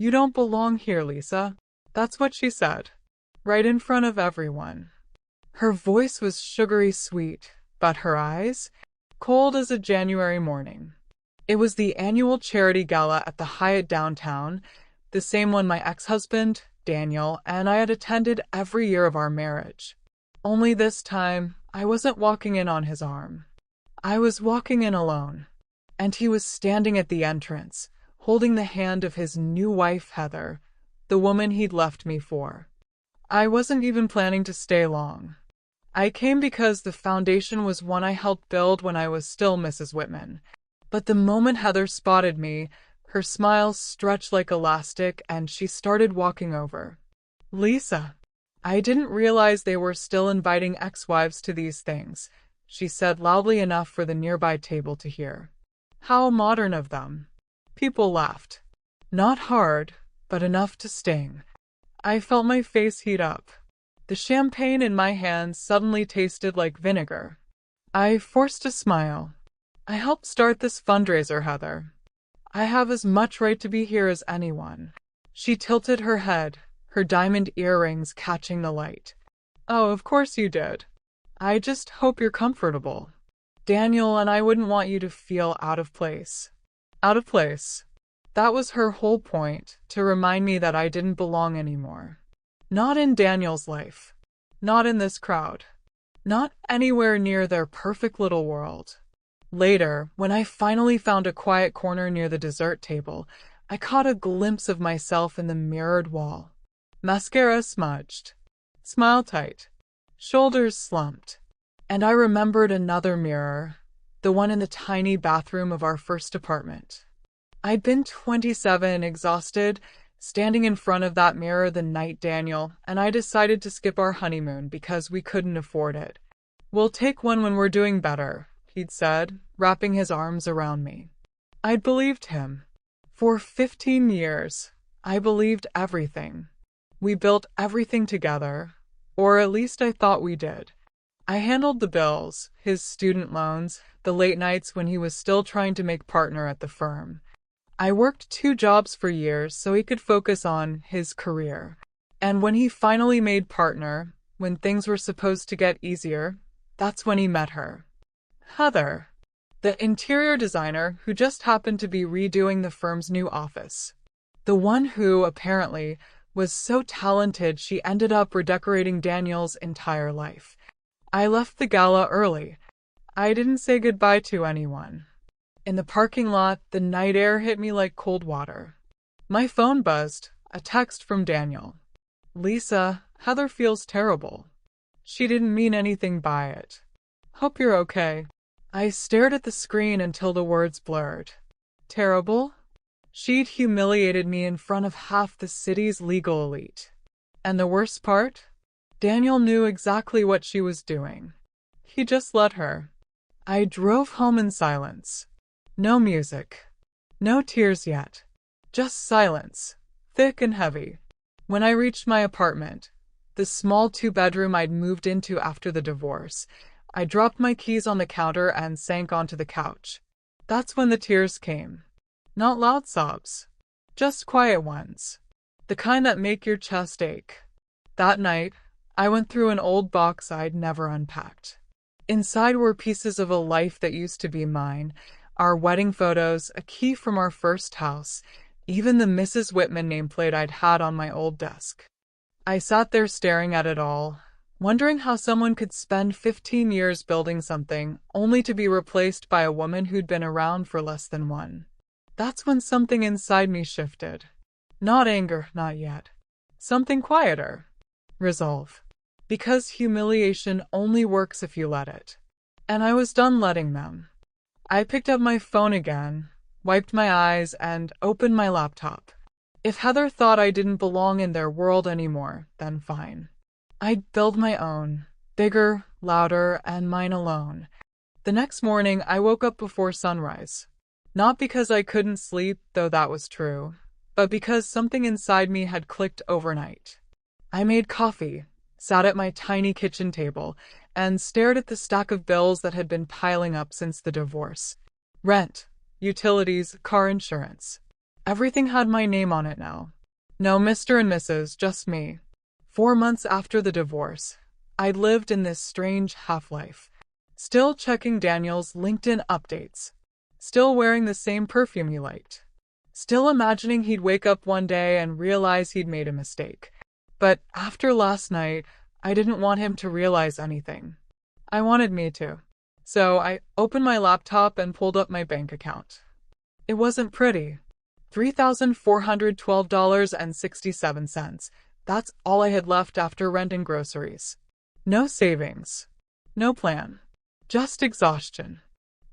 "You don't belong here, Lisa." That's what she said, right in front of everyone. Her voice was sugary sweet, but her eyes, cold as a January morning. It was the annual charity gala at the Hyatt downtown, the same one my ex-husband, Daniel, and I had attended every year of our marriage. Only this time, I wasn't walking in on his arm. I was walking in alone, and he was standing at the entrance, holding the hand of his new wife, Heather, the woman he'd left me for. I wasn't even planning to stay long. I came because the foundation was one I helped build when I was still Mrs. Whitman. But the moment Heather spotted me, her smile stretched like elastic and she started walking over. "Lisa, I didn't realize they were still inviting ex-wives to these things," she said loudly enough for the nearby table to hear. "How modern of them." People laughed. Not hard, but enough to sting. I felt my face heat up. The champagne in my hands suddenly tasted like vinegar. I forced a smile. "I helped start this fundraiser, Heather. I have as much right to be here as anyone." She tilted her head, her diamond earrings catching the light. "Oh, of course you did. I just hope you're comfortable. Daniel and I wouldn't want you to feel out of place." Out of place. That was her whole point, to remind me that I didn't belong anymore. Not in Daniel's life. Not in this crowd. Not anywhere near their perfect little world. Later, when I finally found a quiet corner near the dessert table, I caught a glimpse of myself in the mirrored wall. Mascara smudged. Smile tight. Shoulders slumped. And I remembered another mirror, the one in the tiny bathroom of our first apartment. I'd been 27, exhausted, standing in front of that mirror the night Daniel and I decided to skip our honeymoon because we couldn't afford it. "We'll take one when we're doing better," he'd said, wrapping his arms around me. I'd believed him. For 15 years, I believed everything. We built everything together, or at least I thought we did. I handled the bills, his student loans, the late nights when he was still trying to make partner at the firm. I worked 2 jobs for years so he could focus on his career. And when he finally made partner, when things were supposed to get easier, that's when he met her. Heather, the interior designer who just happened to be redoing the firm's new office. The one who, apparently, was so talented she ended up redecorating Daniel's entire life. I left the gala early. I didn't say goodbye to anyone. In the parking lot, the night air hit me like cold water. My phone buzzed, a text from Daniel. "Lisa, Heather feels terrible. She didn't mean anything by it. Hope you're okay." I stared at the screen until the words blurred. Terrible? She'd humiliated me in front of half the city's legal elite. And the worst part? Daniel knew exactly what she was doing. He just let her. I drove home in silence. No music. No tears yet. Just silence, thick and heavy. When I reached my apartment, the small 2-bedroom I'd moved into after the divorce, I dropped my keys on the counter and sank onto the couch. That's when the tears came. Not loud sobs. Just quiet ones. The kind that make your chest ache. That night, I went through an old box I'd never unpacked. Inside were pieces of a life that used to be mine, our wedding photos, a key from our first house, even the Mrs. Whitman nameplate I'd had on my old desk. I sat there staring at it all, wondering how someone could spend 15 years building something only to be replaced by a woman who'd been around for less than one. That's when something inside me shifted. Not anger, not yet. Something quieter. Resolve. Because humiliation only works if you let it. And I was done letting them. I picked up my phone again, wiped my eyes, and opened my laptop. If Heather thought I didn't belong in their world anymore, then fine. I'd build my own, bigger, louder, and mine alone. The next morning, I woke up before sunrise. Not because I couldn't sleep, though that was true, but because something inside me had clicked overnight. I made coffee, sat at my tiny kitchen table, and stared at the stack of bills that had been piling up since the divorce. Rent, utilities, car insurance. Everything had my name on it now. No Mr. and Mrs., just me. 4 months after the divorce, I'd lived in this strange half-life. Still checking Daniel's LinkedIn updates. Still wearing the same perfume he liked. Still imagining he'd wake up one day and realize he'd made a mistake. But after last night, I didn't want him to realize anything. I wanted me to. So I opened my laptop and pulled up my bank account. It wasn't pretty. $3,412.67. That's all I had left after rent and groceries. No savings. No plan. Just exhaustion.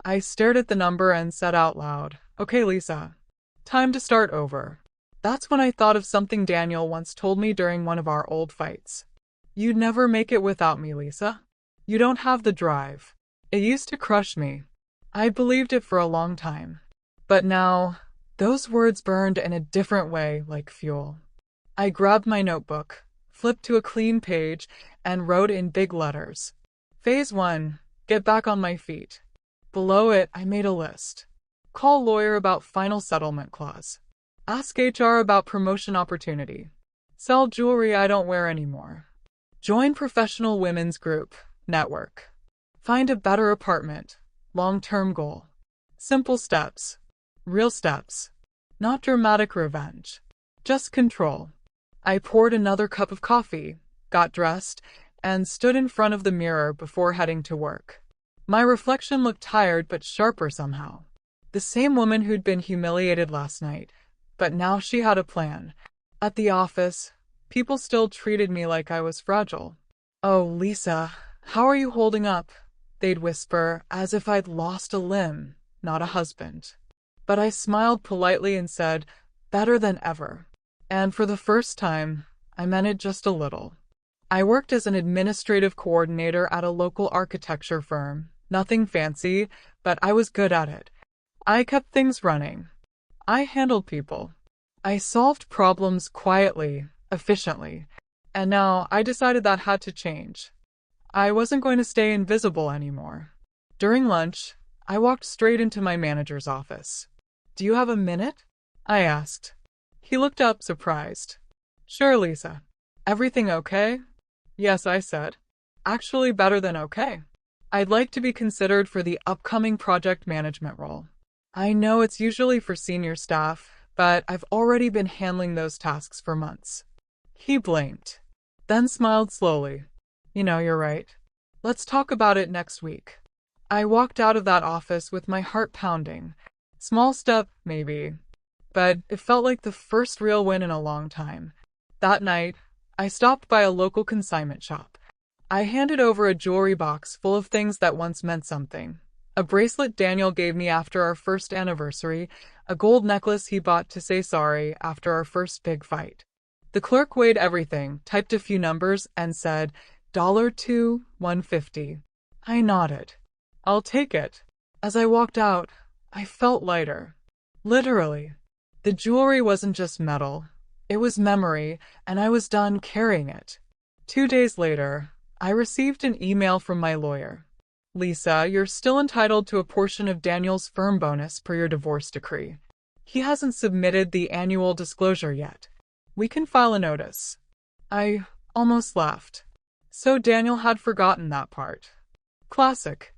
I stared at the number and said out loud, "Okay, Lisa. Time to start over." That's when I thought of something Daniel once told me during one of our old fights. "You'd never make it without me, Lisa. You don't have the drive." It used to crush me. I believed it for a long time. But now, those words burned in a different way, like fuel. I grabbed my notebook, flipped to a clean page, and wrote in big letters. Phase 1. Get back on my feet. Below it, I made a list. Call lawyer about final settlement clause. Ask HR about promotion opportunity. Sell jewelry I don't wear anymore. Join professional women's group, network. Find a better apartment, long-term goal. Simple steps. Real steps. Not dramatic revenge. Just control. I poured another cup of coffee, got dressed, and stood in front of the mirror before heading to work. My reflection looked tired but sharper somehow. The same woman who'd been humiliated last night, but now she had a plan. At the office, people still treated me like I was fragile. "Oh, Lisa, how are you holding up?" they'd whisper, as if I'd lost a limb, not a husband. But I smiled politely and said, "Better than ever." And for the first time, I meant it just a little. I worked as an administrative coordinator at a local architecture firm. Nothing fancy, but I was good at it. I kept things running. I handled people. I solved problems quietly, efficiently. And now I decided that had to change. I wasn't going to stay invisible anymore. During lunch, I walked straight into my manager's office. "Do you have a minute?" I asked. He looked up, surprised. "Sure, Lisa. Everything okay?" "Yes," I said. "Actually better than okay. I'd like to be considered for the upcoming project management role. I know it's usually for senior staff, but I've already been handling those tasks for months." He blinked, then smiled slowly. You're right. Let's talk about it next week." I walked out of that office with my heart pounding. Small step, maybe, but it felt like the first real win in a long time. That night, I stopped by a local consignment shop. I handed over a jewelry box full of things that once meant something. A bracelet Daniel gave me after our first anniversary, a gold necklace he bought to say sorry after our first big fight. The clerk weighed everything, typed a few numbers, and said, $2, $150. I nodded. "I'll take it." As I walked out, I felt lighter. Literally. The jewelry wasn't just metal. It was memory, and I was done carrying it. 2 days later, I received an email from my lawyer. "Lisa, you're still entitled to a portion of Daniel's firm bonus per your divorce decree. He hasn't submitted the annual disclosure yet. We can file a notice." I almost laughed. So Daniel had forgotten that part. Classic.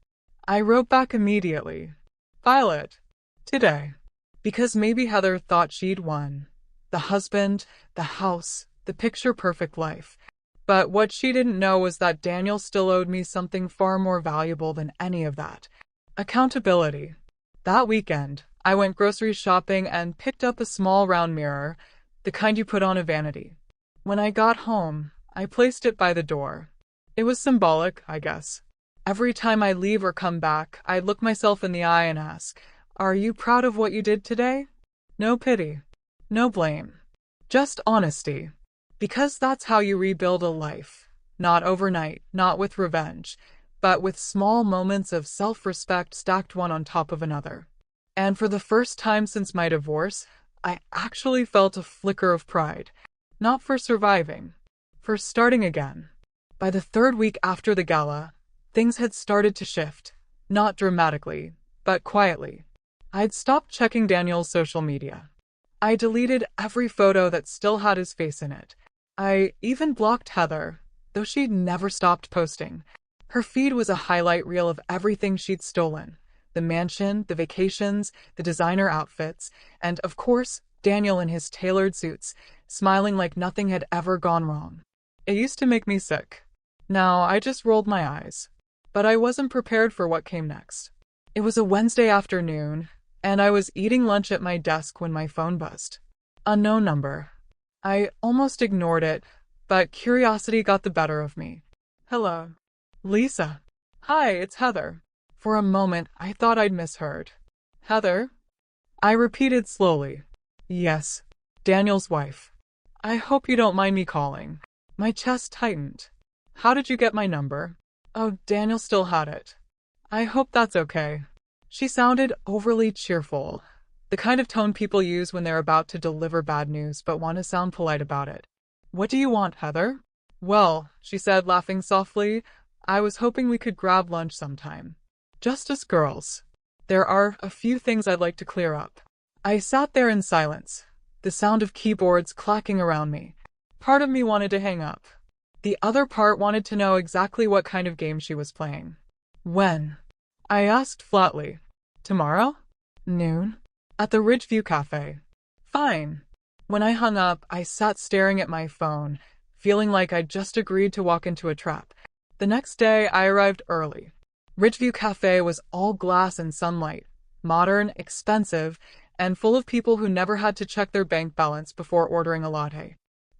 I wrote back immediately. "File it. Today." Because maybe Heather thought she'd won. The husband, the house, the picture-perfect life. But what she didn't know was that Daniel still owed me something far more valuable than any of that. Accountability. That weekend, I went grocery shopping and picked up a small round mirror, the kind you put on a vanity. When I got home, I placed it by the door. It was symbolic, I guess. Every time I leave or come back, I'd look myself in the eye and ask, "Are you proud of what you did today?" No pity. No blame. Just honesty. Because that's how you rebuild a life. Not overnight, not with revenge, but with small moments of self-respect stacked one on top of another. And for the first time since my divorce, I actually felt a flicker of pride. Not for surviving. For starting again. By the 3rd week after the gala, things had started to shift. Not dramatically, but quietly. I'd stopped checking Daniel's social media. I deleted every photo that still had his face in it. I even blocked Heather, though she'd never stopped posting. Her feed was a highlight reel of everything she'd stolen. The mansion, the vacations, the designer outfits, and, of course, Daniel in his tailored suits, smiling like nothing had ever gone wrong. It used to make me sick. Now I just rolled my eyes. But I wasn't prepared for what came next. It was a Wednesday afternoon, and I was eating lunch at my desk when my phone buzzed. Unknown number. I almost ignored it, but curiosity got the better of me. Hello. Lisa. Hi, it's Heather. For a moment, I thought I'd misheard. Heather? I repeated slowly. Yes, Daniel's wife. I hope you don't mind me calling. My chest tightened. How did you get my number? Oh, Daniel still had it. I hope that's okay. She sounded overly cheerful, the kind of tone people use when they're about to deliver bad news but want to sound polite about it. What do you want, Heather? Well, she said, laughing softly, I was hoping we could grab lunch sometime. Just us girls. There are a few things I'd like to clear up. I sat there in silence, the sound of keyboards clacking around me. Part of me wanted to hang up. The other part wanted to know exactly what kind of game she was playing. When? I asked flatly. Tomorrow? Noon? At the Ridgeview Cafe. Fine. When I hung up, I sat staring at my phone, feeling like I'd just agreed to walk into a trap. The next day, I arrived early. Ridgeview Cafe was all glass and sunlight, modern, expensive, and full of people who never had to check their bank balance before ordering a latte.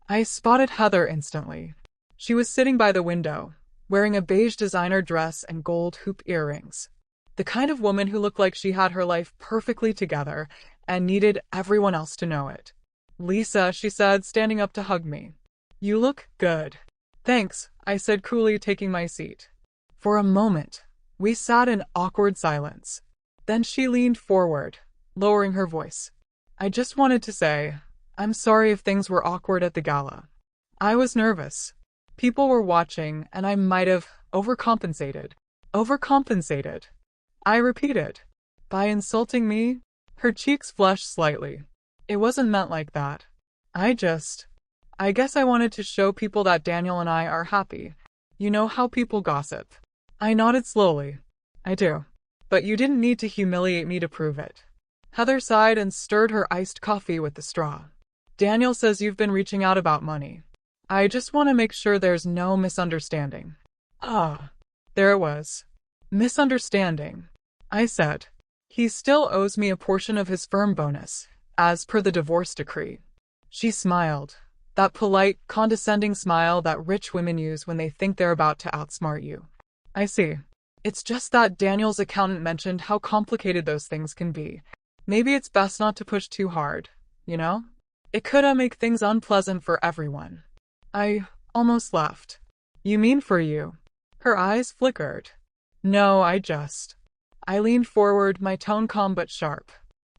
I spotted Heather instantly. She was sitting by the window, wearing a beige designer dress and gold hoop earrings. The kind of woman who looked like she had her life perfectly together and needed everyone else to know it. Lisa, she said, standing up to hug me. You look good. Thanks, I said coolly, taking my seat. For a moment, we sat in awkward silence. Then she leaned forward, lowering her voice. I just wanted to say, I'm sorry if things were awkward at the gala. I was nervous. People were watching, and I might have overcompensated. Overcompensated. I repeated. By insulting me? Her cheeks flushed slightly. It wasn't meant like that. I guess I wanted to show people that Daniel and I are happy. You know how people gossip. I nodded slowly. I do. But you didn't need to humiliate me to prove it. Heather sighed and stirred her iced coffee with the straw. Daniel says you've been reaching out about money. I just want to make sure there's no misunderstanding. Ah, there it was. Misunderstanding. I said. He still owes me a portion of his firm bonus, as per the divorce decree. She smiled. That polite, condescending smile that rich women use when they think they're about to outsmart you. I see. It's just that Daniel's accountant mentioned how complicated those things can be. Maybe it's best not to push too hard, you know? It could make things unpleasant for everyone. I almost laughed. You mean for you? Her eyes flickered. No, I leaned forward, my tone calm but sharp.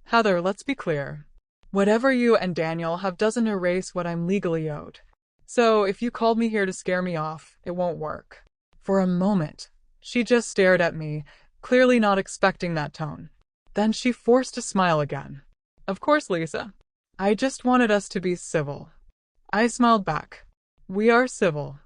Heather, let's be clear. Whatever you and Daniel have doesn't erase what I'm legally owed. So if you called me here to scare me off, it won't work. For a moment, she just stared at me, clearly not expecting that tone. Then she forced a smile again. Of course, Lisa. I just wanted us to be civil. I smiled back. We are civil.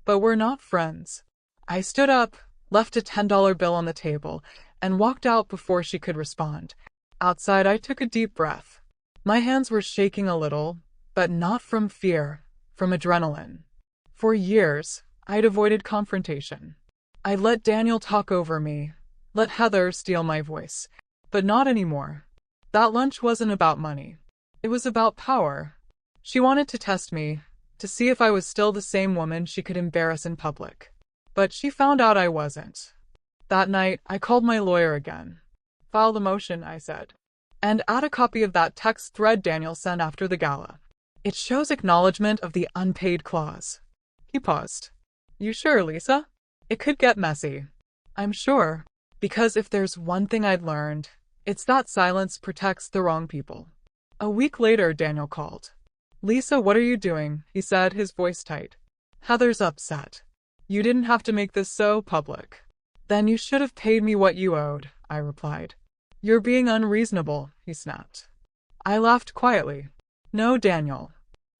But we're not friends. I stood up, left a $10 bill on the table, and walked out before she could respond. Outside, I took a deep breath. My hands were shaking a little, but not from fear, from adrenaline. For years, I'd avoided confrontation. I let Daniel talk over me, let Heather steal my voice. But not anymore. That lunch wasn't about money. It was about power. She wanted to test me, to see if I was still the same woman she could embarrass in public. But she found out I wasn't. That night, I called my lawyer again. File the motion, I said. And add a copy of that text thread Daniel sent after the gala. It shows acknowledgement of the unpaid clause. He paused. You sure, Lisa? It could get messy. I'm sure. Because if there's one thing I'd learned, it's that silence protects the wrong people. A week later, Daniel called. Lisa, what are you doing? He said, his voice tight. Heather's upset. You didn't have to make this so public. Then you should have paid me what you owed, I replied. You're being unreasonable, he snapped. I laughed quietly. No, Daniel.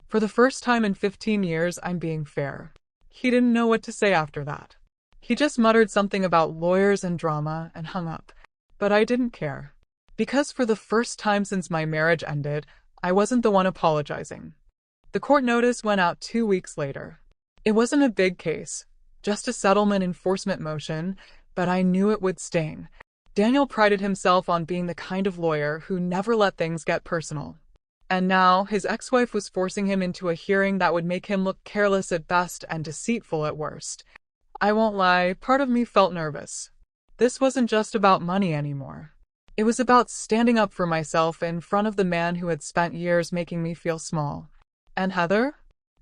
For the first time in 15 years, I'm being fair. He didn't know what to say after that. He just muttered something about lawyers and drama and hung up. But I didn't care. Because for the first time since my marriage ended, I wasn't the one apologizing. The court notice went out 2 weeks later. It wasn't a big case, just a settlement enforcement motion, but I knew it would sting. Daniel prided himself on being the kind of lawyer who never let things get personal. And now, his ex-wife was forcing him into a hearing that would make him look careless at best and deceitful at worst. I won't lie, part of me felt nervous. This wasn't just about money anymore. It was about standing up for myself in front of the man who had spent years making me feel small. And Heather?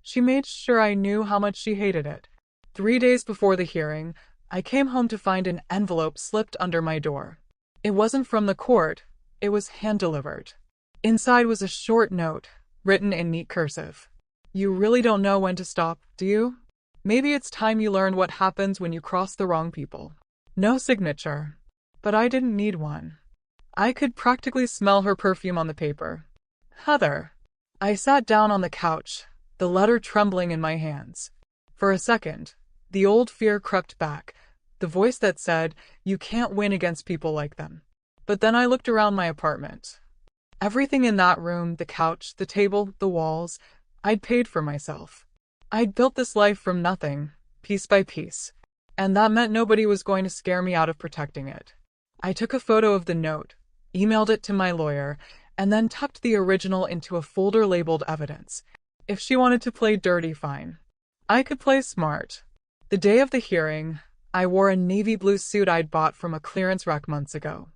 She made sure I knew how much she hated it. 3 days before the hearing, I came home to find an envelope slipped under my door. It wasn't from the court, it was hand-delivered. Inside was a short note, written in neat cursive. You really don't know when to stop, do you? Maybe it's time you learned what happens when you cross the wrong people. No signature. But I didn't need one. I could practically smell her perfume on the paper. Heather. I sat down on the couch, the letter trembling in my hands. For a second, the old fear crept back, the voice that said, you can't win against people like them. But then I looked around my apartment. Everything in that room, the couch, the table, the walls, I'd paid for myself. I'd built this life from nothing, piece by piece, and that meant nobody was going to scare me out of protecting it. I took a photo of the note, emailed it to my lawyer, and then tucked the original into a folder labeled evidence. If she wanted to play dirty, fine. I could play smart. The day of the hearing, I wore a navy blue suit I'd bought from a clearance rack months ago.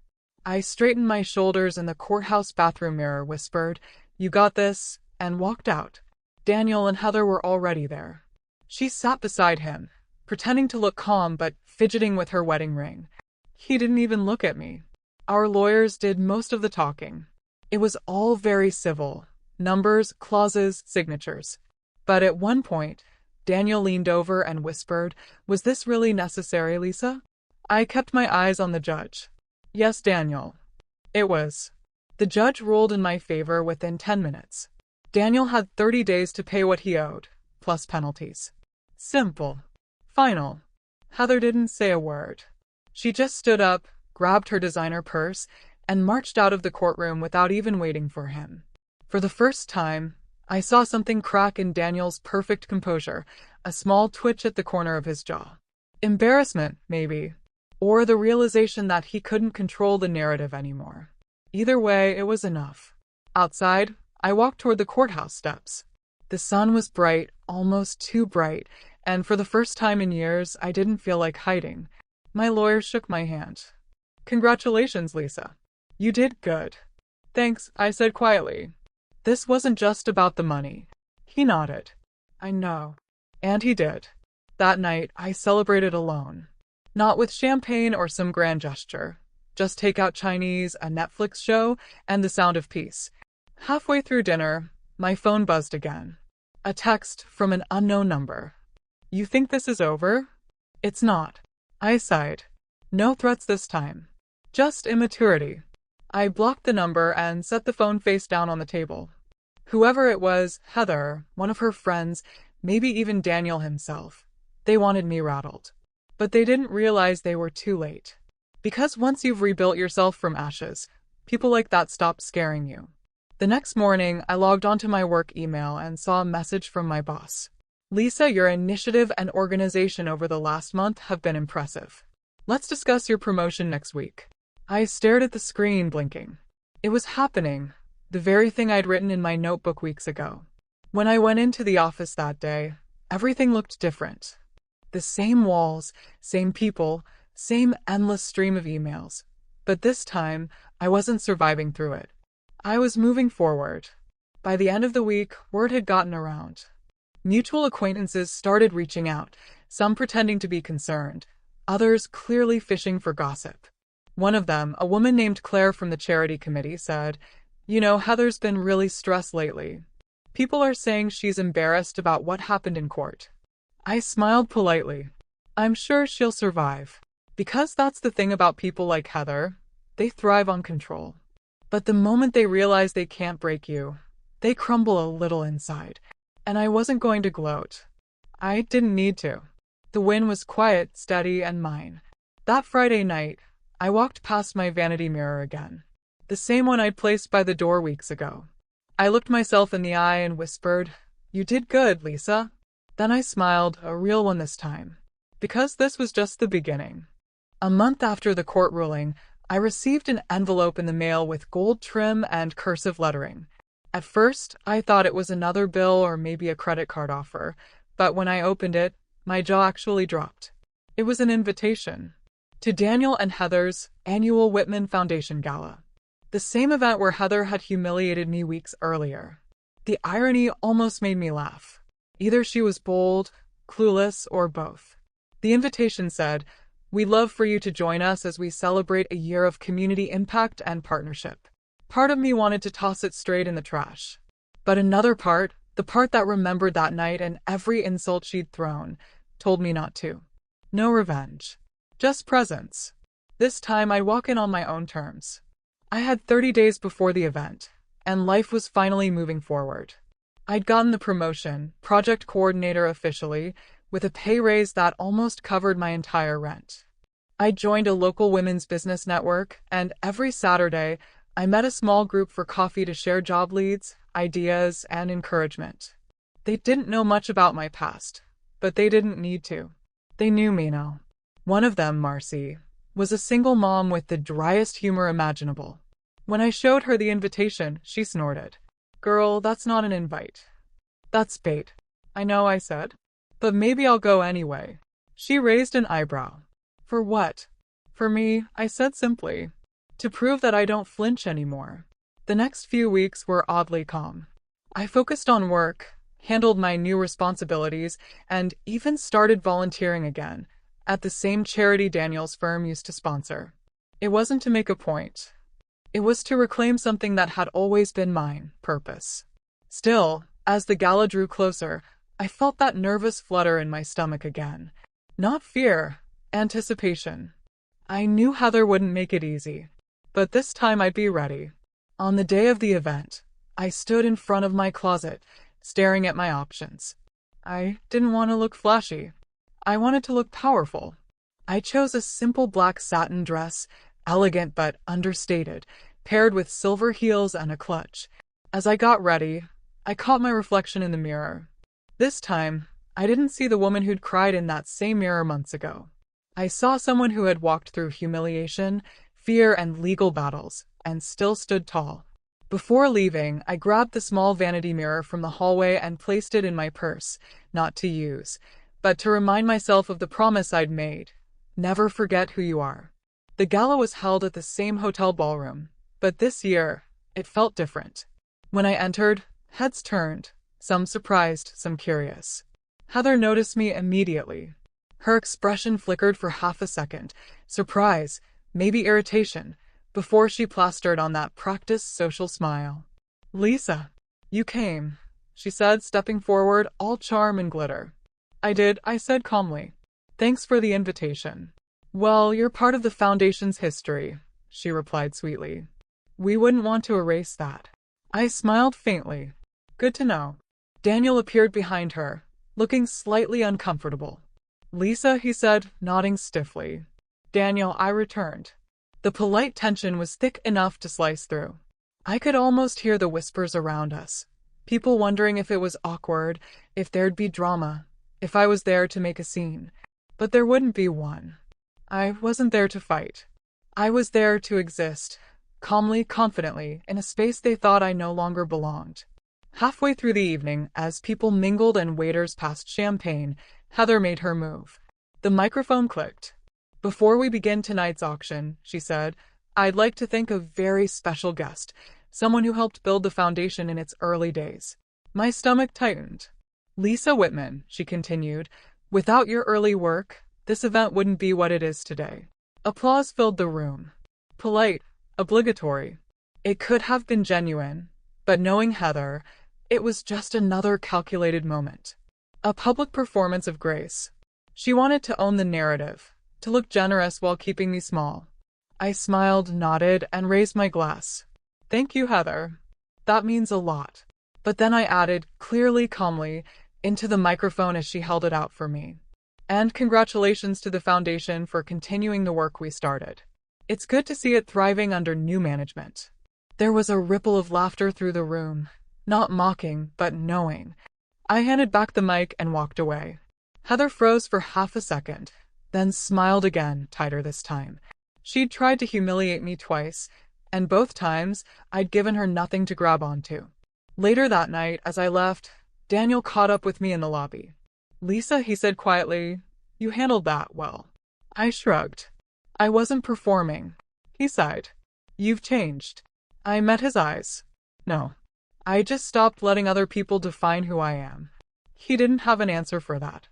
I straightened my shoulders and the courthouse bathroom mirror whispered, you got this, and walked out. Daniel and Heather were already there. She sat beside him, pretending to look calm but fidgeting with her wedding ring. He didn't even look at me. Our lawyers did most of the talking. It was all very civil. Numbers, clauses, signatures. But at one point, Daniel leaned over and whispered, was this really necessary, Lisa? I kept my eyes on the judge. Yes, Daniel. It was. The judge ruled in my favor within 10 minutes. Daniel had 30 days to pay what he owed, plus penalties. Simple. Final. Heather didn't say a word. She just stood up, grabbed her designer purse, and marched out of the courtroom without even waiting for him. For the first time, I saw something crack in Daniel's perfect composure, a small twitch at the corner of his jaw. Embarrassment, maybe. Or the realization that he couldn't control the narrative anymore. Either way, it was enough. Outside, I walked toward the courthouse steps. The sun was bright, almost too bright, and for the first time in years, I didn't feel like hiding. My lawyer shook my hand. Congratulations, Lisa. You did good. Thanks, I said quietly. This wasn't just about the money. He nodded. I know. And he did. That night, I celebrated alone. Not with champagne or some grand gesture. Just takeout Chinese, a Netflix show, and the sound of peace. Halfway through dinner, my phone buzzed again. A text from an unknown number. You think this is over? It's not. I sighed. No threats this time. Just immaturity. I blocked the number and set the phone face down on the table. Whoever it was, Heather, one of her friends, maybe even Daniel himself, they wanted me rattled. But they didn't realize they were too late. Because once you've rebuilt yourself from ashes, people like that stop scaring you. The next morning, I logged onto my work email and saw a message from my boss. Lisa, your initiative and organization over the last month have been impressive. Let's discuss your promotion next week. I stared at the screen, blinking. It was happening, the very thing I'd written in my notebook weeks ago. When I went into the office that day, everything looked different. The same walls, same people, same endless stream of emails. But this time, I wasn't surviving through it. I was moving forward. By the end of the week, word had gotten around. Mutual acquaintances started reaching out, some pretending to be concerned, others clearly fishing for gossip. One of them, a woman named Claire from the charity committee, said, you know, Heather's been really stressed lately. People are saying she's embarrassed about what happened in court. I smiled politely. I'm sure she'll survive. Because that's the thing about people like Heather. They thrive on control. But the moment they realize they can't break you, they crumble a little inside. And I wasn't going to gloat. I didn't need to. The win was quiet, steady, and mine. That Friday night, I walked past my vanity mirror again. The same one I'd placed by the door weeks ago. I looked myself in the eye and whispered, "You did good, Lisa." Then I smiled, a real one this time. Because this was just the beginning. A month after the court ruling, I received an envelope in the mail with gold trim and cursive lettering. At first, I thought it was another bill or maybe a credit card offer, but when I opened it, my jaw actually dropped. It was an invitation to Daniel and Heather's annual Whitman Foundation Gala. The same event where Heather had humiliated me weeks earlier. The irony almost made me laugh. Either she was bold, clueless, or both. The invitation said, "We'd love for you to join us as we celebrate a year of community impact and partnership." Part of me wanted to toss it straight in the trash. But another part, the part that remembered that night and every insult she'd thrown, told me not to. No revenge. Just presence. This time I'd walk in on my own terms. I had 30 days before the event, and life was finally moving forward. I'd gotten the promotion, project coordinator officially, with a pay raise that almost covered my entire rent. I joined a local women's business network, and every Saturday, I met a small group for coffee to share job leads, ideas, and encouragement. They didn't know much about my past, but they didn't need to. They knew me now. One of them, Marcy, was a single mom with the driest humor imaginable. When I showed her the invitation, she snorted. "Girl, that's not an invite. That's bait." "I know," I said. "But maybe I'll go anyway." She raised an eyebrow. "For what?" "For me," I said simply. "To prove that I don't flinch anymore." The next few weeks were oddly calm. I focused on work, handled my new responsibilities, and even started volunteering again, at the same charity Daniel's firm used to sponsor. It wasn't to make a point. It was to reclaim something that had always been mine, purpose. Still, as the gala drew closer, I felt that nervous flutter in my stomach again. Not fear, anticipation. I knew Heather wouldn't make it easy, but this time I'd be ready. On the day of the event, I stood in front of my closet, staring at my options. I didn't want to look flashy. I wanted to look powerful. I chose a simple black satin dress, elegant but understated, paired with silver heels and a clutch. As I got ready, I caught my reflection in the mirror. This time, I didn't see the woman who'd cried in that same mirror months ago. I saw someone who had walked through humiliation, fear, and legal battles, and still stood tall. Before leaving, I grabbed the small vanity mirror from the hallway and placed it in my purse, not to use, but to remind myself of the promise I'd made. Never forget who you are. The gala was held at the same hotel ballroom, but this year, it felt different. When I entered, heads turned, some surprised, some curious. Heather noticed me immediately. Her expression flickered for half a second, surprise, maybe irritation, before she plastered on that practiced social smile. "Lisa, you came," she said, stepping forward, all charm and glitter. "I did," I said calmly. "Thanks for the invitation." "Well, you're part of the Foundation's history," she replied sweetly. "We wouldn't want to erase that." I smiled faintly. "Good to know." Daniel appeared behind her, looking slightly uncomfortable. "Lisa," he said, nodding stiffly. "Daniel," I returned. The polite tension was thick enough to slice through. I could almost hear the whispers around us. People wondering if it was awkward, if there'd be drama, if I was there to make a scene. But there wouldn't be one. I wasn't there to fight. I was there to exist, calmly, confidently, in a space they thought I no longer belonged. Halfway through the evening, as people mingled and waiters passed champagne, Heather made her move. The microphone clicked. "Before we begin tonight's auction," she said, "I'd like to thank a very special guest, someone who helped build the foundation in its early days." My stomach tightened. "Lisa Whitman," she continued, "without your early work, this event wouldn't be what it is today." Applause filled the room. Polite, obligatory. It could have been genuine, but knowing Heather, it was just another calculated moment. A public performance of grace. She wanted to own the narrative, to look generous while keeping me small. I smiled, nodded, and raised my glass. Thank you, Heather. That means a lot. But then I added, clearly, calmly, into the microphone as she held it out for me. And congratulations to the foundation for continuing the work we started. It's good to see it thriving under new management. There was a ripple of laughter through the room, not mocking, but knowing. I handed back the mic and walked away. Heather froze for half a second, then smiled again, tighter this time. She'd tried to humiliate me twice, and both times I'd given her nothing to grab onto. Later that night, as I left, Daniel caught up with me in the lobby. Lisa, he said quietly, you handled that well. I shrugged. I wasn't performing. He sighed. You've changed. I met his eyes. No. I just stopped letting other people define who I am. He didn't have an answer for that.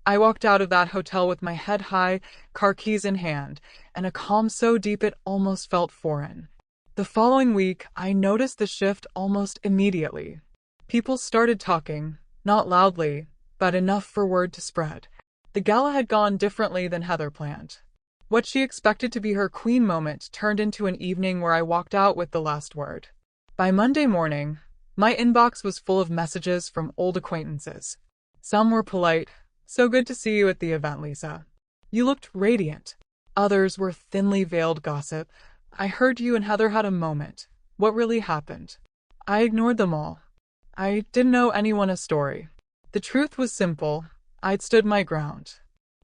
I walked out of that hotel with my head high, car keys in hand, and a calm so deep it almost felt foreign. The following week, I noticed the shift almost immediately. People started talking, not loudly, but enough for word to spread. The gala had gone differently than Heather planned. What she expected to be her queen moment turned into an evening where I walked out with the last word. By Monday morning, my inbox was full of messages from old acquaintances. Some were polite. So good to see you at the event, Lisa. You looked radiant. Others were thinly veiled gossip. I heard you and Heather had a moment. What really happened? I ignored them all. I didn't owe anyone a story. The truth was simple. I'd stood my ground.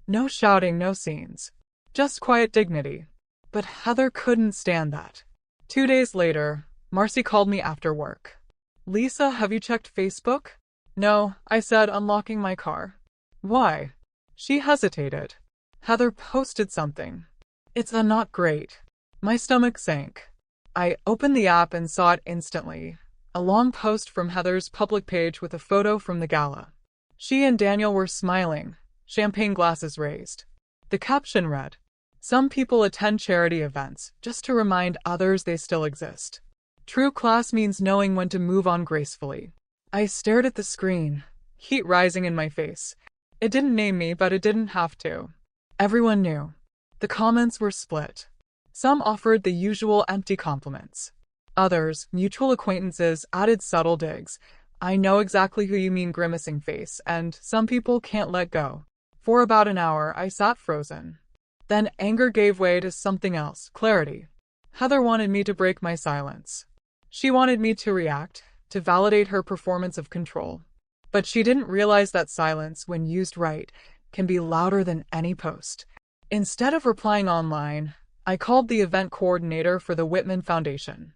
No shouting, no scenes. Just quiet dignity. But Heather couldn't stand that. 2 days later, Marcy called me after work. Lisa, have you checked Facebook? No, I said, unlocking my car. Why? She hesitated. Heather posted something. It's not great. My stomach sank. I opened the app and saw it instantly. A long post from Heather's public page with a photo from the gala. She and Daniel were smiling, champagne glasses raised. The caption read, "Some people attend charity events just to remind others they still exist. True class means knowing when to move on gracefully." I stared at the screen, heat rising in my face. It didn't name me, but it didn't have to. Everyone knew. The comments were split. Some offered the usual empty compliments. Others, mutual acquaintances, added subtle digs. I know exactly who you mean, grimacing face, and some people can't let go. For about an hour, I sat frozen. Then anger gave way to something else, clarity. Heather wanted me to break my silence. She wanted me to react, to validate her performance of control. But she didn't realize that silence, when used right, can be louder than any post. Instead of replying online, I called the event coordinator for the Whitman Foundation.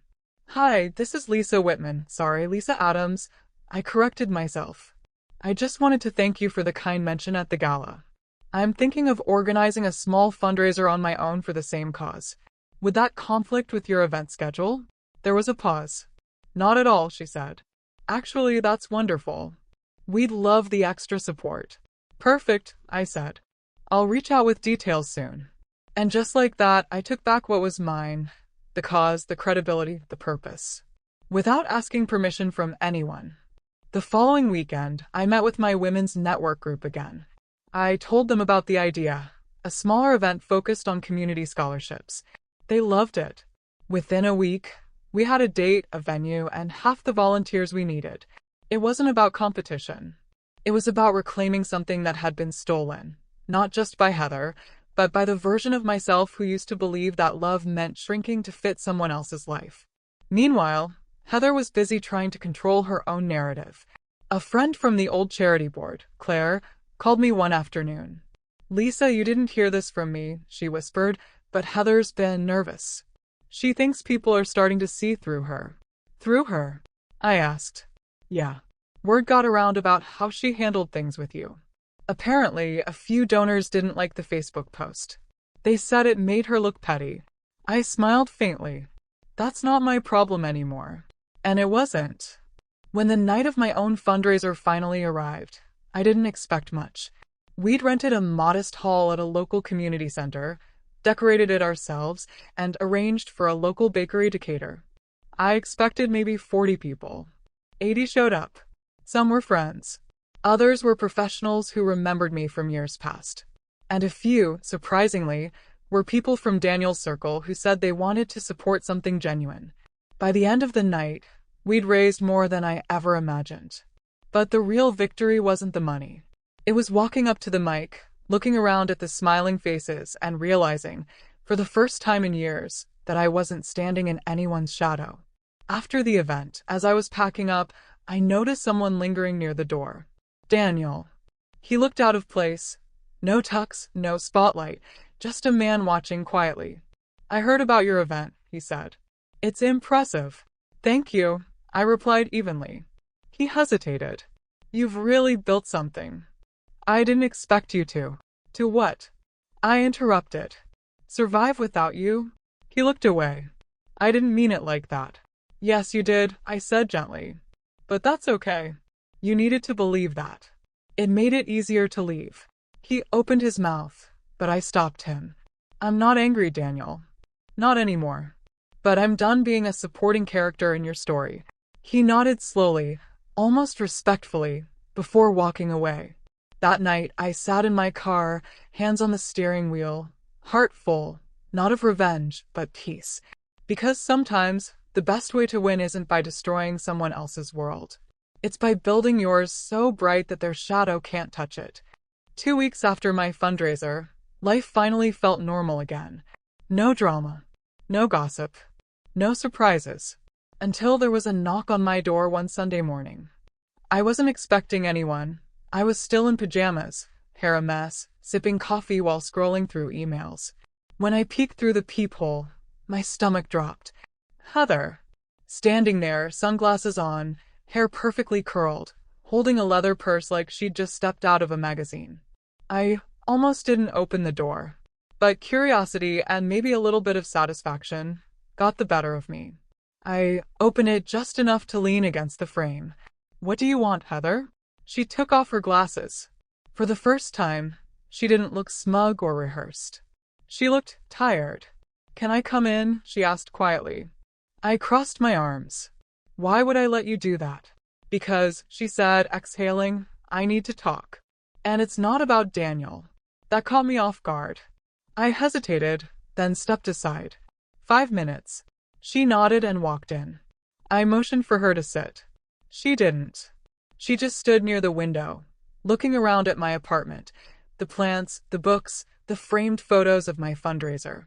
Hi, this is Lisa Whitman. Sorry, Lisa Adams. I corrected myself. I just wanted to thank you for the kind mention at the gala. I'm thinking of organizing a small fundraiser on my own for the same cause. Would that conflict with your event schedule? There was a pause. Not at all, she said. Actually, that's wonderful. We'd love the extra support. Perfect, I said. I'll reach out with details soon. And just like that, I took back what was mine. The cause, the credibility, the purpose. Without asking permission from anyone. The following weekend, I met with my women's network group again. I told them about the idea, a smaller event focused on community scholarships. They loved it. Within a week, we had a date, a venue, and half the volunteers we needed. It wasn't about competition. It was about reclaiming something that had been stolen, not just by Heather, but by the version of myself who used to believe that love meant shrinking to fit someone else's life. Meanwhile, Heather was busy trying to control her own narrative. A friend from the old charity board, Claire, called me one afternoon. Lisa, you didn't hear this from me, she whispered, but Heather's been nervous. She thinks people are starting to see through her. Through her? I asked. Yeah. Word got around about how she handled things with you. Apparently, a few donors didn't like the Facebook post. They said it made her look petty. I smiled faintly. That's not my problem anymore. And it wasn't. When the night of my own fundraiser finally arrived, I didn't expect much. We'd rented a modest hall at a local community center, decorated it ourselves, and arranged for a local bakery to cater. I expected maybe 40 people. 80 showed up. Some were friends. Others were professionals who remembered me from years past. And a few, surprisingly, were people from Daniel's circle who said they wanted to support something genuine. By the end of the night, we'd raised more than I ever imagined. But the real victory wasn't the money. It was walking up to the mic, looking around at the smiling faces and realizing, for the first time in years, that I wasn't standing in anyone's shadow. After the event, as I was packing up, I noticed someone lingering near the door. Daniel. He looked out of place. No tux, no spotlight, just a man watching quietly. I heard about your event, he said. It's impressive. Thank you, I replied evenly. He hesitated. You've really built something. I didn't expect you to. To what? I interrupted. Survive without you? He looked away. I didn't mean it like that. Yes, you did, I said gently. But that's okay. You needed to believe that. It made it easier to leave. He opened his mouth, but I stopped him. I'm not angry, Daniel. Not anymore. But I'm done being a supporting character in your story. He nodded slowly, almost respectfully, before walking away. That night, I sat in my car, hands on the steering wheel, heart full, not of revenge, but peace. Because sometimes, the best way to win isn't by destroying someone else's world. It's by building yours so bright that their shadow can't touch it. 2 weeks after my fundraiser, life finally felt normal again. No drama, no gossip, no surprises. Until there was a knock on my door one Sunday morning. I wasn't expecting anyone. I was still in pajamas, hair a mess, sipping coffee while scrolling through emails. When I peeked through the peephole, my stomach dropped. Heather. Standing there, sunglasses on, hair perfectly curled, holding a leather purse like she'd just stepped out of a magazine. I almost didn't open the door. But curiosity and maybe a little bit of satisfaction got the better of me. I opened it just enough to lean against the frame. What do you want, Heather? She took off her glasses. For the first time, she didn't look smug or rehearsed. She looked tired. Can I come in? She asked quietly. I crossed my arms. Why would I let you do that? Because, she said, exhaling, I need to talk. And it's not about Daniel. That caught me off guard. I hesitated, then stepped aside. 5 minutes. She nodded and walked in. I motioned for her to sit. She didn't. She just stood near the window, looking around at my apartment, the plants, the books, the framed photos of my fundraiser.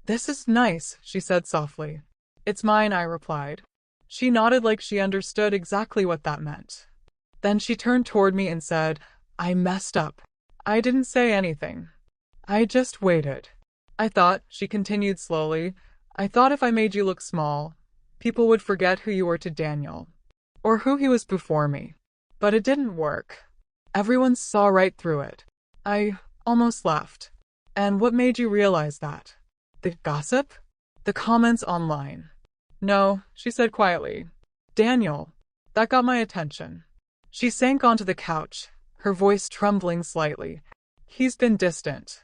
This is nice, she said softly. It's mine, I replied. She nodded like she understood exactly what that meant. Then she turned toward me and said, I messed up. I didn't say anything. I just waited. I thought, she continued slowly, I thought if I made you look small, people would forget who you were to Daniel, or who he was before me. But it didn't work. Everyone saw right through it. I almost laughed. And what made you realize that? The gossip? The comments online? No, she said quietly. Daniel. That got my attention. She sank onto the couch, her voice trembling slightly. He's been distant.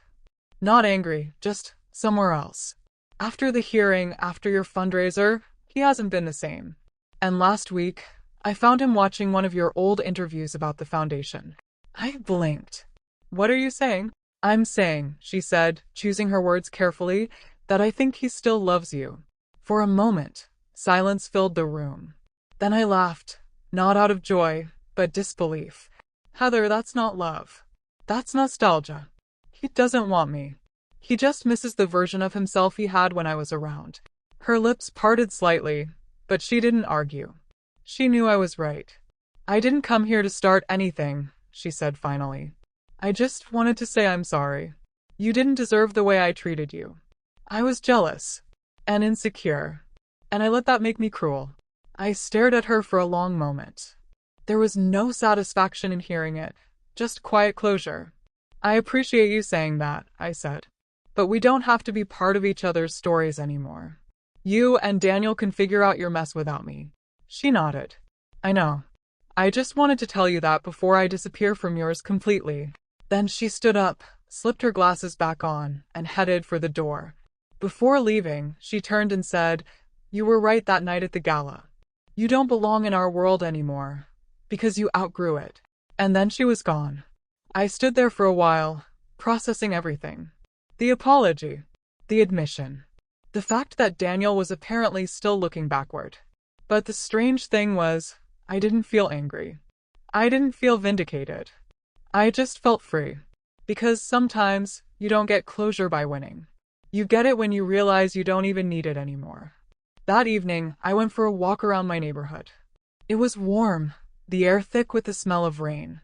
Not angry, just somewhere else. After the hearing, after your fundraiser, he hasn't been the same. And last week, I found him watching one of your old interviews about the foundation. I blinked. What are you saying? I'm saying, she said, choosing her words carefully, that I think he still loves you. For a moment, silence filled the room. Then I laughed, not out of joy, but disbelief. Heather, that's not love. That's nostalgia. He doesn't want me. He just misses the version of himself he had when I was around. Her lips parted slightly, but she didn't argue. She knew I was right. I didn't come here to start anything, she said finally. I just wanted to say I'm sorry. You didn't deserve the way I treated you. I was jealous and insecure, and I let that make me cruel. I stared at her for a long moment. There was no satisfaction in hearing it, just quiet closure. I appreciate you saying that, I said. But we don't have to be part of each other's stories anymore. You and Daniel can figure out your mess without me. She nodded. I know. I just wanted to tell you that before I disappear from yours completely. Then she stood up, slipped her glasses back on, and headed for the door. Before leaving, she turned and said, You were right that night at the gala. You don't belong in our world anymore, because you outgrew it. And then she was gone. I stood there for a while, processing everything. The apology, the admission, The fact that Daniel was apparently still looking backward. But the strange thing was, I didn't feel angry. I didn't feel vindicated. I just felt free. Because sometimes, you don't get closure by winning. You get it when you realize you don't even need it anymore. That evening, I went for a walk around my neighborhood. It was warm, the air thick with the smell of rain.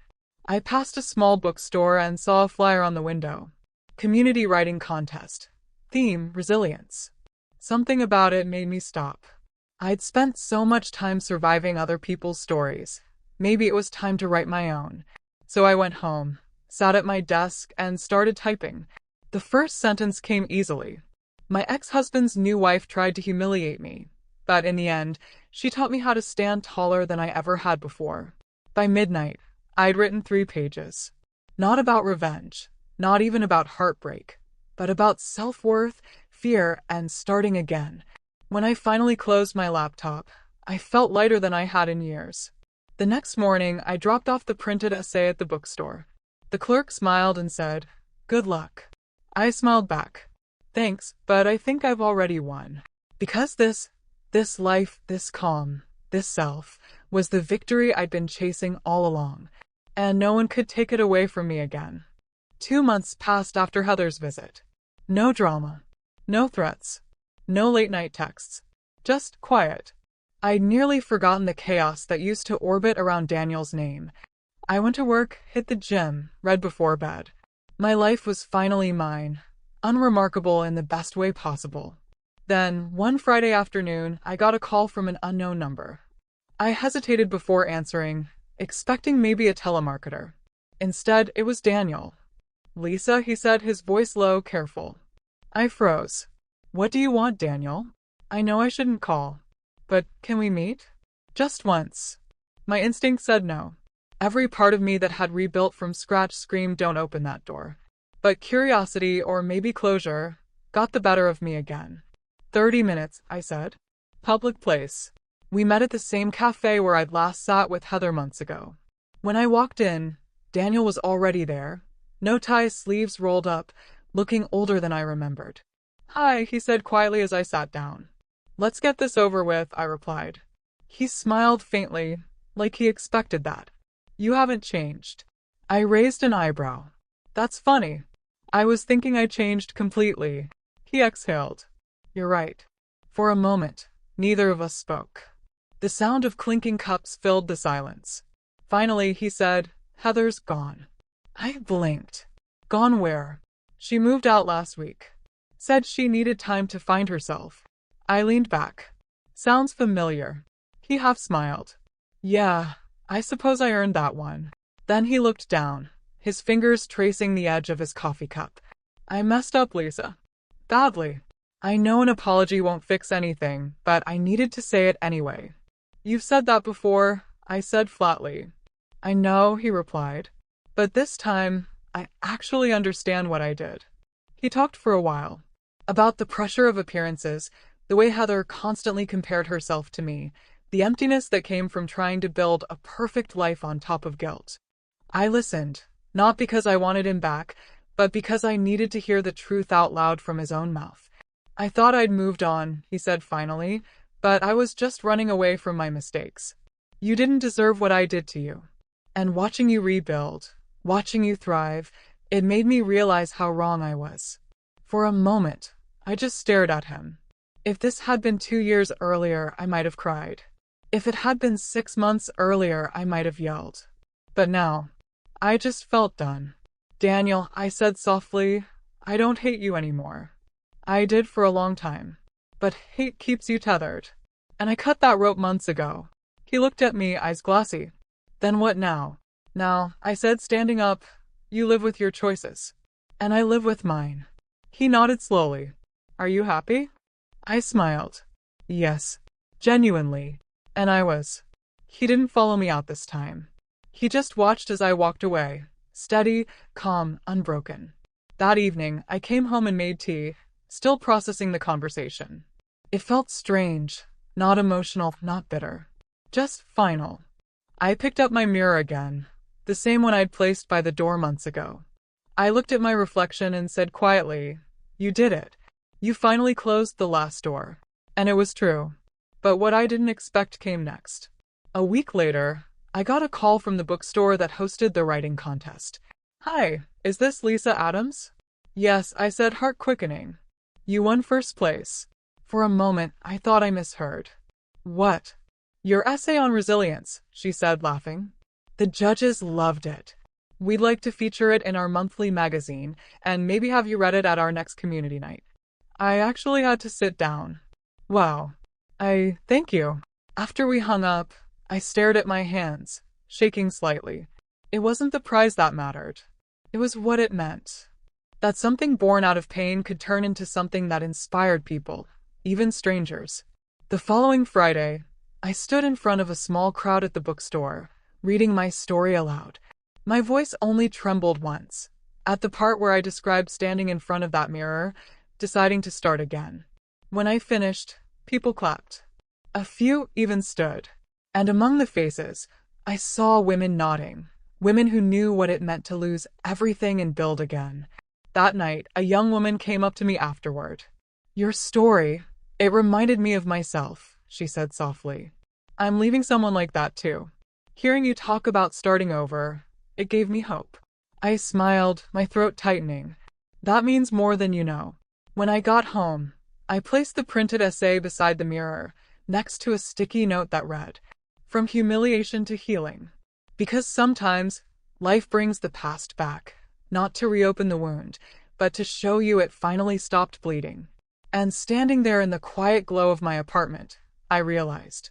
I passed a small bookstore and saw a flyer on the window. Community writing contest. Theme, resilience. Something about it made me stop. I'd spent so much time surviving other people's stories. Maybe it was time to write my own. So I went home, sat at my desk, and started typing. The first sentence came easily. My ex-husband's new wife tried to humiliate me, but in the end, she taught me how to stand taller than I ever had before. By midnight, I'd written 3 pages. Not about revenge, not even about heartbreak, but about self-worth, fear, and starting again. When I finally closed my laptop, I felt lighter than I had in years. The next morning, I dropped off the printed essay at the bookstore. The clerk smiled and said, "Good luck." I smiled back. "Thanks, but I think I've already won." Because this life, this calm, this self, was the victory I'd been chasing all along, and no one could take it away from me again. 2 months passed after Heather's visit. No drama, no threats, no late-night texts, just quiet. I'd nearly forgotten the chaos that used to orbit around Daniel's name. I went to work, hit the gym, read before bed. My life was finally mine, unremarkable in the best way possible. Then, one Friday afternoon, I got a call from an unknown number. I hesitated before answering, expecting maybe a telemarketer. Instead, it was Daniel. "Lisa," he said, his voice low, careful. I froze. "What do you want, Daniel? I know I shouldn't call. But can we meet? Just once." My instinct said no. Every part of me that had rebuilt from scratch screamed, "Don't open that door." But curiosity, or maybe closure, got the better of me again. 30 minutes, I said. Public place. We met at the same cafe where I'd last sat with Heather months ago. When I walked in, Daniel was already there. No ties, sleeves rolled up, looking older than I remembered. "Hi," he said quietly as I sat down. "Let's get this over with," I replied. He smiled faintly, like he expected that. "You haven't changed." I raised an eyebrow. "That's funny. I was thinking I changed completely." He exhaled. "You're right." For a moment, neither of us spoke. The sound of clinking cups filled the silence. Finally, he said, "Heather's gone." I blinked. "Gone where?" "She moved out last week. Said she needed time to find herself." I leaned back. "Sounds familiar." He half smiled. "Yeah, I suppose I earned that one." Then he looked down, his fingers tracing the edge of his coffee cup. "I messed up, Lisa. Badly. I know an apology won't fix anything, but I needed to say it anyway." "You've said that before," I said flatly. "I know," he replied. "But this time, I actually understand what I did." He talked for a while. About the pressure of appearances, the way Heather constantly compared herself to me, the emptiness that came from trying to build a perfect life on top of guilt. I listened, not because I wanted him back, but because I needed to hear the truth out loud from his own mouth. "I thought I'd moved on," he said finally, "but I was just running away from my mistakes. You didn't deserve what I did to you. And watching you rebuild, watching you thrive, it made me realize how wrong I was." For a moment, I just stared at him. If this had been 2 years earlier, I might have cried. If it had been 6 months earlier, I might have yelled. But now, I just felt done. "Daniel," I said softly, "I don't hate you anymore. I did for a long time. But hate keeps you tethered. And I cut that rope months ago." He looked at me, eyes glassy. "Then what now?" "Now," I said, standing up, "you live with your choices. And I live with mine." He nodded slowly. "Are you happy?" I smiled. Yes, genuinely. And I was. He didn't follow me out this time. He just watched as I walked away, steady, calm, unbroken. That evening, I came home and made tea, still processing the conversation. It felt strange, not emotional, not bitter. Just final. I picked up my mirror again, the same one I'd placed by the door months ago. I looked at my reflection and said quietly, "You did it. You finally closed the last door. And it was true. But what I didn't expect came next. A week later, I got a call from the bookstore that hosted the writing contest. Hi, is this Lisa Adams? Yes, I said, heart quickening. You won first place. For a moment, I thought I misheard. What? Your essay on resilience, she said, laughing. The judges loved it. We'd like to feature it in our monthly magazine, and maybe have you read it at our next community night. I actually had to sit down. Wow. Thank you. After we hung up, I stared at my hands, shaking slightly. It wasn't the prize that mattered. It was what it meant. That something born out of pain could turn into something that inspired people, even strangers. The following Friday, I stood in front of a small crowd at the bookstore, reading my story aloud. My voice only trembled once, at the part where I described standing in front of that mirror, deciding to start again. When I finished, people clapped. A few even stood. And among the faces, I saw women nodding, women who knew what it meant to lose everything and build again. That night, a young woman came up to me afterward. Your story, it reminded me of myself, she said softly. I'm leaving someone like that too. Hearing you talk about starting over, it gave me hope. I smiled, my throat tightening. That means more than you know. When I got home, I placed the printed essay beside the mirror, next to a sticky note that read, From humiliation to healing. Because sometimes, life brings the past back, not to reopen the wound, but to show you it finally stopped bleeding. And standing there in the quiet glow of my apartment, I realized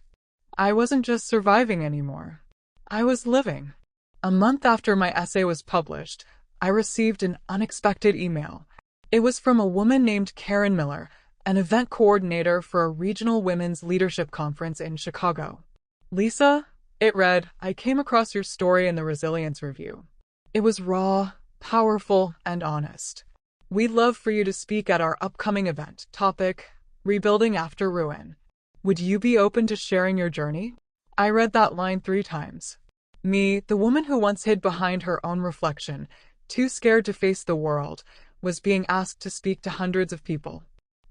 I wasn't just surviving anymore. I was living. A month after my essay was published, I received an unexpected email. It was from a woman named Karen Miller, an event coordinator for a regional women's leadership conference in Chicago. Lisa, it read, I came across your story in the Resilience Review. It was raw, powerful, and honest. We'd love for you to speak at our upcoming event, topic, Rebuilding After Ruin. Would you be open to sharing your journey? I read that line 3 times. Me, the woman who once hid behind her own reflection, too scared to face the world, was being asked to speak to hundreds of people.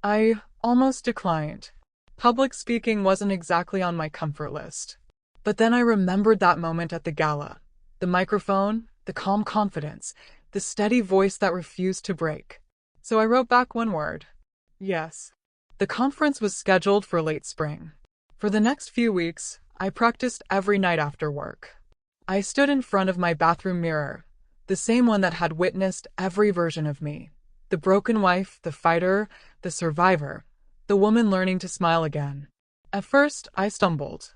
I almost declined. Public speaking wasn't exactly on my comfort list. But then I remembered that moment at the gala. The microphone, the calm confidence, the steady voice that refused to break. So I wrote back one word. Yes. The conference was scheduled for late spring. For the next few weeks, I practiced every night after work. I stood in front of my bathroom mirror, the same one that had witnessed every version of me. The broken wife, the fighter, the survivor, the woman learning to smile again. At first, I stumbled.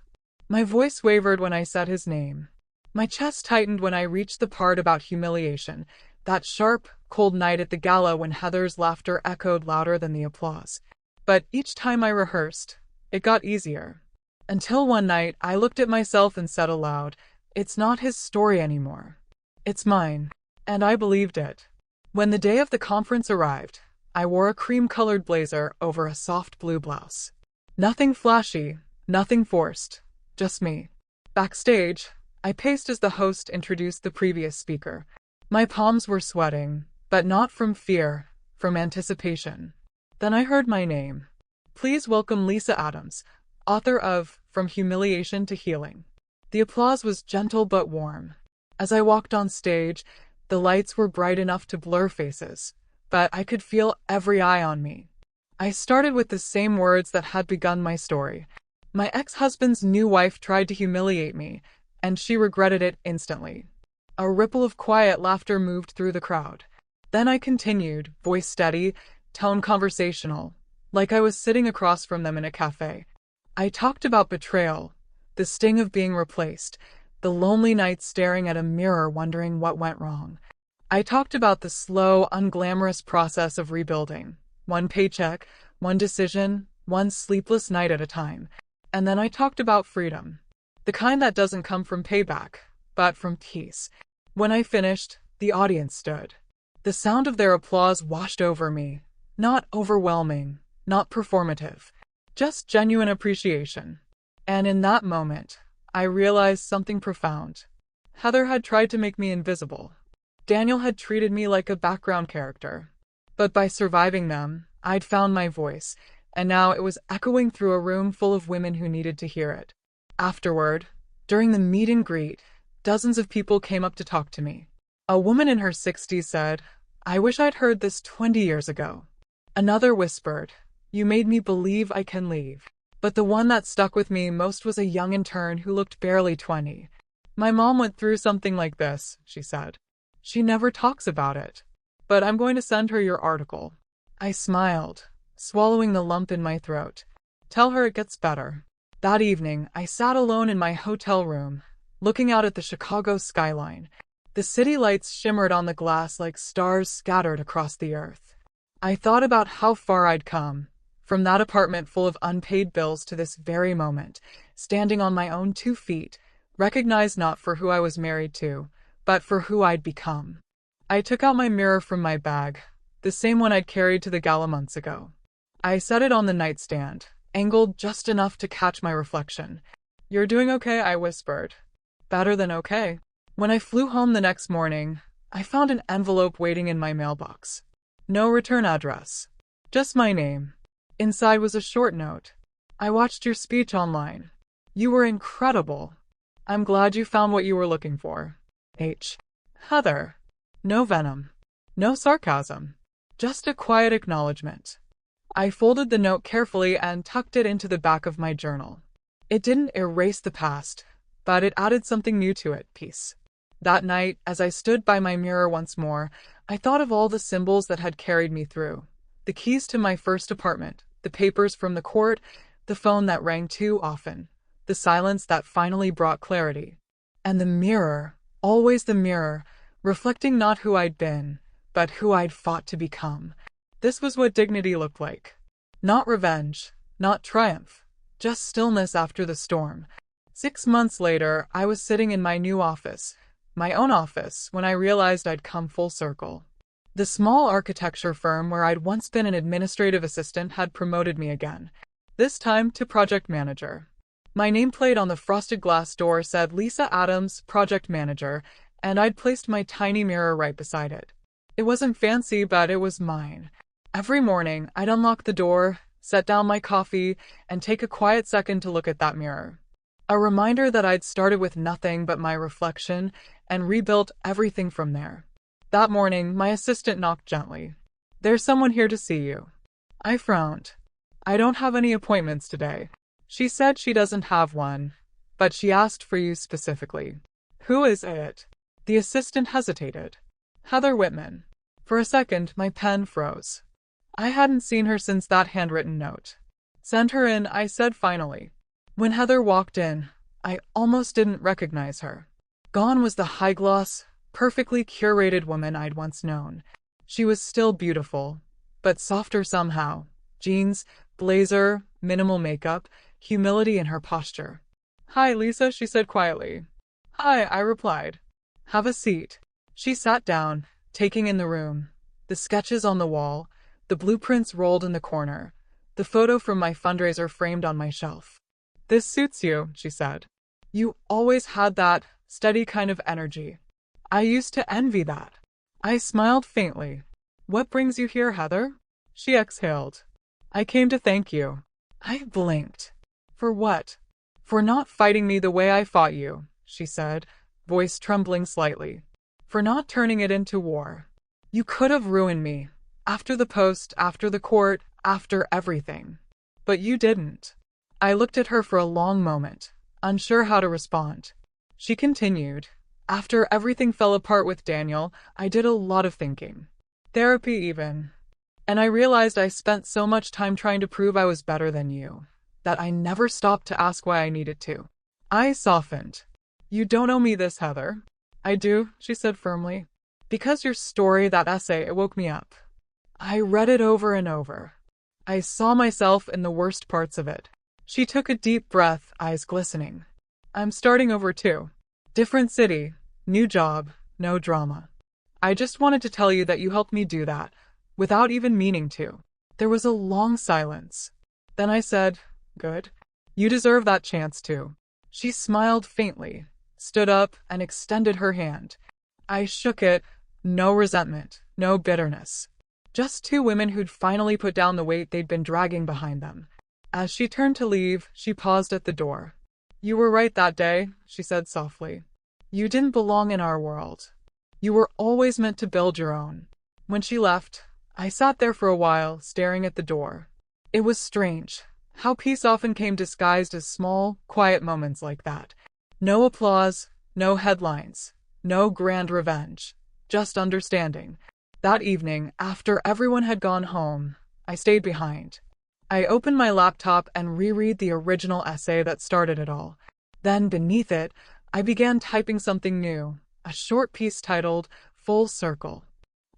My voice wavered when I said his name. My chest tightened when I reached the part about humiliation, that sharp, cold night at the gala when Heather's laughter echoed louder than the applause. But each time I rehearsed, it got easier. Until one night, I looked at myself and said aloud, it's not his story anymore. It's mine. And I believed it. When the day of the conference arrived, I wore a cream-colored blazer over a soft blue blouse. Nothing flashy, nothing forced, just me. Backstage, I paced as the host introduced the previous speaker. My palms were sweating, but not from fear, from anticipation. Then I heard my name. Please welcome Lisa Adams, author of From Humiliation to Healing. The applause was gentle but warm. As I walked on stage, the lights were bright enough to blur faces, but I could feel every eye on me. I started with the same words that had begun my story. My ex-husband's new wife tried to humiliate me, and she regretted it instantly. A ripple of quiet laughter moved through the crowd. Then I continued, voice steady, tone conversational, like I was sitting across from them in a cafe. I talked about betrayal, the sting of being replaced, the lonely nights staring at a mirror wondering what went wrong. I talked about the slow, unglamorous process of rebuilding, one paycheck, one decision, one sleepless night at a time. And then I talked about freedom, the kind that doesn't come from payback, but from peace. When I finished, the audience stood. The sound of their applause washed over me, not overwhelming, not performative, just genuine appreciation. And in that moment, I realized something profound. Heather had tried to make me invisible. Daniel had treated me like a background character. But by surviving them, I'd found my voice, and now it was echoing through a room full of women who needed to hear it. Afterward, during the meet and greet, dozens of people came up to talk to me. A woman in her 60s said, "I wish I'd heard this 20 years ago." Another whispered, "You made me believe I can leave." But the one that stuck with me most was a young intern who looked barely 20. "My mom went through something like this," she said. "She never talks about it. But I'm going to send her your article." I smiled, swallowing the lump in my throat. "Tell her it gets better." That evening, I sat alone in my hotel room, looking out at the Chicago skyline. The city lights shimmered on the glass like stars scattered across the earth. I thought about how far I'd come, from that apartment full of unpaid bills to this very moment, standing on my own 2 feet, recognized not for who I was married to, but for who I'd become. I took out my mirror from my bag, the same one I'd carried to the gala months ago. I set it on the nightstand, angled just enough to catch my reflection. "You're doing okay," I whispered. "Better than okay." When I flew home the next morning, I found an envelope waiting in my mailbox. No return address. Just my name. Inside was a short note. "I watched your speech online. You were incredible. I'm glad you found what you were looking for. H. Heather." No venom. No sarcasm. Just a quiet acknowledgement. I folded the note carefully and tucked it into the back of my journal. It didn't erase the past, but it added something new to it, peace. That night, as I stood by my mirror once more, I thought of all the symbols that had carried me through. The keys to my first apartment, the papers from the court, the phone that rang too often, the silence that finally brought clarity. And the mirror, always the mirror, reflecting not who I'd been, but who I'd fought to become. This was what dignity looked like. Not revenge, not triumph, just stillness after the storm. 6 months later, I was sitting in my new office, my own office, when I realized I'd come full circle. The small architecture firm where I'd once been an administrative assistant had promoted me again, this time to project manager. My nameplate on the frosted glass door said Lisa Adams, project manager, and I'd placed my tiny mirror right beside it. It wasn't fancy, but it was mine. Every morning, I'd unlock the door, set down my coffee, and take a quiet second to look at that mirror. A reminder that I'd started with nothing but my reflection and rebuilt everything from there. That morning, my assistant knocked gently. "There's someone here to see you." I frowned. "I don't have any appointments today." She said she doesn't have one, but she asked for you specifically. "Who is it?" The assistant hesitated. "Heather Whitman." For a second, my pen froze. I hadn't seen her since that handwritten note. "Send her in," I said finally. When Heather walked in, I almost didn't recognize her. Gone was the high-gloss, perfectly curated woman I'd once known. She was still beautiful, but softer somehow. Jeans, blazer, minimal makeup, humility in her posture. "Hi, Lisa," she said quietly. "Hi," I replied. "Have a seat." She sat down, taking in the room. The sketches on the wall, the blueprints rolled in the corner, the photo from my fundraiser framed on my shelf. "This suits you," she said. "You always had that steady kind of energy. I used to envy that." I smiled faintly. "What brings you here, Heather?" She exhaled. "I came to thank you." I blinked. "For what?" "For not fighting me the way I fought you," she said, voice trembling slightly. "For not turning it into war. You could have ruined me. After the post, after the court, after everything. But you didn't." I looked at her for a long moment, unsure how to respond. She continued, "After everything fell apart with Daniel, I did a lot of thinking. Therapy even. And I realized I spent so much time trying to prove I was better than you, that I never stopped to ask why I needed to." I softened. "You don't owe me this, Heather." "I do," she said firmly. "Because your story, that essay, it woke me up. I read it over and over. I saw myself in the worst parts of it." She took a deep breath, eyes glistening. "I'm starting over too. Different city, new job, no drama. I just wanted to tell you that you helped me do that, without even meaning to." There was a long silence. Then I said, "Good. You deserve that chance too." She smiled faintly, stood up, and extended her hand. I shook it, no resentment, no bitterness. Just two women who'd finally put down the weight they'd been dragging behind them. As she turned to leave, she paused at the door. "You were right that day," she said softly. "You didn't belong in our world. You were always meant to build your own." When she left, I sat there for a while, staring at the door. It was strange how peace often came disguised as small, quiet moments like that. No applause, no headlines, no grand revenge, just understanding. That evening, after everyone had gone home, I stayed behind. I opened my laptop and reread the original essay that started it all. Then, beneath it, I began typing something new, a short piece titled "Full Circle."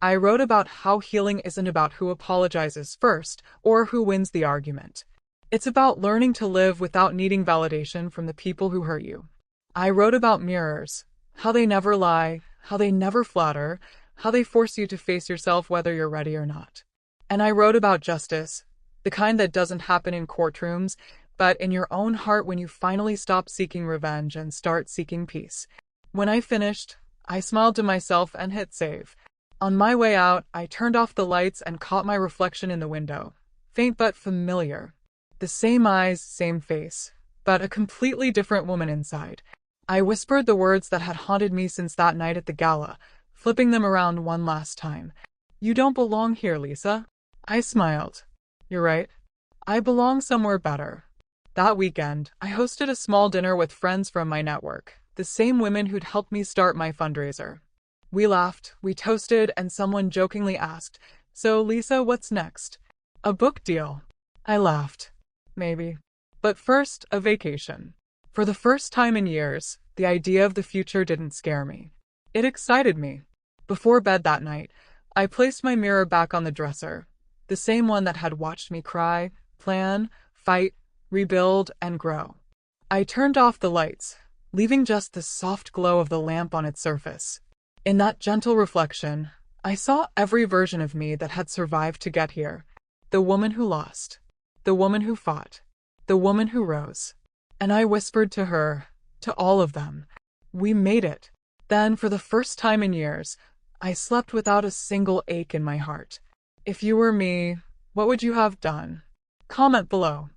I wrote about how healing isn't about who apologizes first or who wins the argument. It's about learning to live without needing validation from the people who hurt you. I wrote about mirrors, how they never lie, how they never flatter, how they force you to face yourself whether you're ready or not. And I wrote about justice, the kind that doesn't happen in courtrooms, but in your own heart when you finally stop seeking revenge and start seeking peace. When I finished, I smiled to myself and hit save. On my way out, I turned off the lights and caught my reflection in the window. Faint but familiar. The same eyes, same face, but a completely different woman inside. I whispered the words that had haunted me since that night at the gala, flipping them around one last time. "You don't belong here, Lisa." I smiled. "You're right. I belong somewhere better." That weekend, I hosted a small dinner with friends from my network, the same women who'd helped me start my fundraiser. We laughed, we toasted, and someone jokingly asked, "So, Lisa, what's next?" "A book deal." I laughed. "Maybe. But first, a vacation." For the first time in years, the idea of the future didn't scare me. It excited me. Before bed that night, I placed my mirror back on the dresser, the same one that had watched me cry, plan, fight, rebuild, and grow. I turned off the lights, leaving just the soft glow of the lamp on its surface. In that gentle reflection, I saw every version of me that had survived to get here. The woman who lost. The woman who fought. The woman who rose. And I whispered to her, to all of them, "We made it." Then, for the first time in years, I slept without a single ache in my heart. If you were me, what would you have done? Comment below.